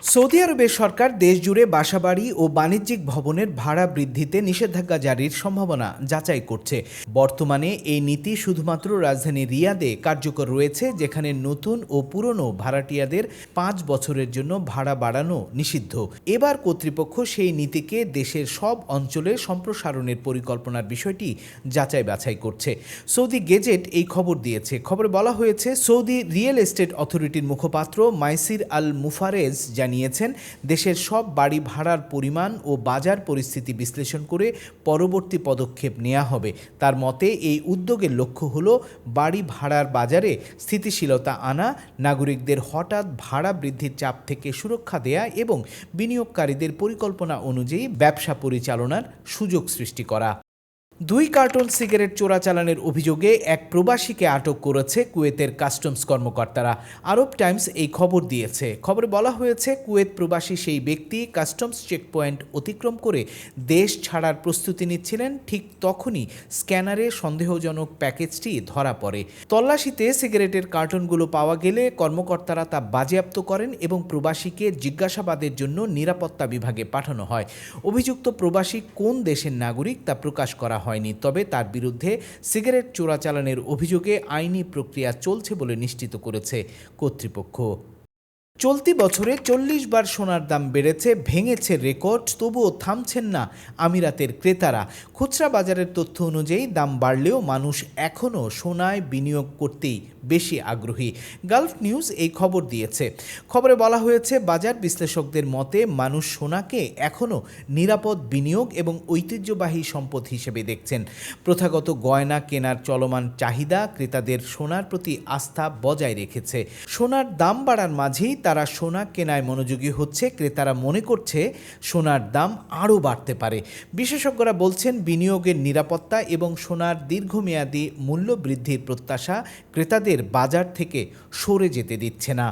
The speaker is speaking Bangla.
সৌদি আরবের সরকার দেশজুড়ে বাসাবাড়ি ও বাণিজ্যিক ভবনের ভাড়া বৃদ্ধিতে নিষেধাজ্ঞা জারির সম্ভাবনা যাচাই করছে। বর্তমানে এই নীতি শুধুমাত্র রাজধানী রিয়াদে কার্যকর রয়েছে, যেখানে নতুন ও পুরনো ভাড়াটিয়াদের 5 বছরের জন্য ভাড়া বাড়ানো নিষিদ্ধ। এবার কর্তৃপক্ষ সেই নীতিকে দেশের সব অঞ্চলে সম্প্রসারণের পরিকল্পনার বিষয়টি যাচাই বাছাই করছে। সৌদি গেজেট এই খবর দিয়েছে। খবরে বলা হয়েছে, সৌদি রিয়েল এস্টেট অথরিটির মুখপাত্র মাইসির আল মুফারেজ জানিয়েছেন, দেশের সব বাড়ি ভাড়ার পরিমাণ ও বাজার পরিস্থিতি বিশ্লেষণ করে পরবর্তী পদক্ষেপ নেওয়া হবে। তার মতে এই উদ্যোগের লক্ষ্য হল বাড়ি ভাড়ার বাজারে স্থিতিশীলতা আনা, নাগরিকদের হঠাৎ ভাড়া বৃদ্ধির চাপ থেকে সুরক্ষা দেয়া এবং বিনিয়োগকারীদের পরিকল্পনা অনুযায়ী ব্যবসা পরিচালনার সুযোগ সৃষ্টি করা। 2 কার্টন সিগারেট চোরাচালানের অভিযোগে এক প্রবাসীকে আটক করেছে কুয়েতের কাস্টমস কর্মকর্তারা। আরব টাইমস এই খবর দিয়েছে। খবরে বলা হয়েছে, কুয়েত প্রবাসী সেই ব্যক্তি কাস্টমস চেকপয়েন্ট অতিক্রম করে দেশ ছাড়ার প্রস্তুতি নিচ্ছিলেন। ঠিক তখনই স্ক্যানারে সন্দেহজনক প্যাকেজটি ধরা পড়ে। তল্লাশিতে সিগারেটের কার্টনগুলো পাওয়া গেলে কর্মকর্তারা তা বাজেয়াপ্ত করেন এবং প্রবাসীকে জিজ্ঞাসাবাদের জন্য নিরাপত্তা বিভাগে পাঠানো হয়। অভিযুক্ত প্রবাসী কোন দেশের নাগরিক তা প্রকাশ করা হয়নি, তবে তার বিরুদ্ধে সিগারেট চোরাচালানের অভিযোগে আইনি প্রক্রিয়া চলছে বলে নিশ্চিত করেছে কর্তৃপক্ষ। চলতি বছরে 40 বার সোনার দাম বেড়েছে, ভেঙেছে রেকর্ড, তবুও থামছেন না আমিরাতের ক্রেতারা। খুচরা বাজারের তথ্য অনুযায়ী দাম বাড়লেও মানুষ এখনও সোনায় বিনিয়োগ করতেই বেশি আগ্রহী। গালফ নিউজ এই খবর দিয়েছে। খবরে বলা হয়েছে, বাজার বিশ্লেষকদের মতে মানুষ সোনাকে এখনও নিরাপদ বিনিয়োগ এবং ঐতিহ্যবাহী সম্পদ হিসেবে দেখছেন। প্রথাগত গয়না কেনার চলমান চাহিদা ক্রেতাদের সোনার প্রতি আস্থা বজায় রেখেছে। সোনার দাম বাড়ার মাঝেই তারা সোনা কেনায় মনোযোগী হচ্ছে। ক্রেতারা মনে করছে সোনার দাম আরও বাড়তে পারে। বিশেষজ্ঞরা বলছেন, বিনিয়োগের নিরাপত্তা এবং সোনার দীর্ঘমেয়াদী মূল্য বৃদ্ধির প্রত্যাশা ক্রেতাদের বাজার থেকে সরে যেতে দিচ্ছে না।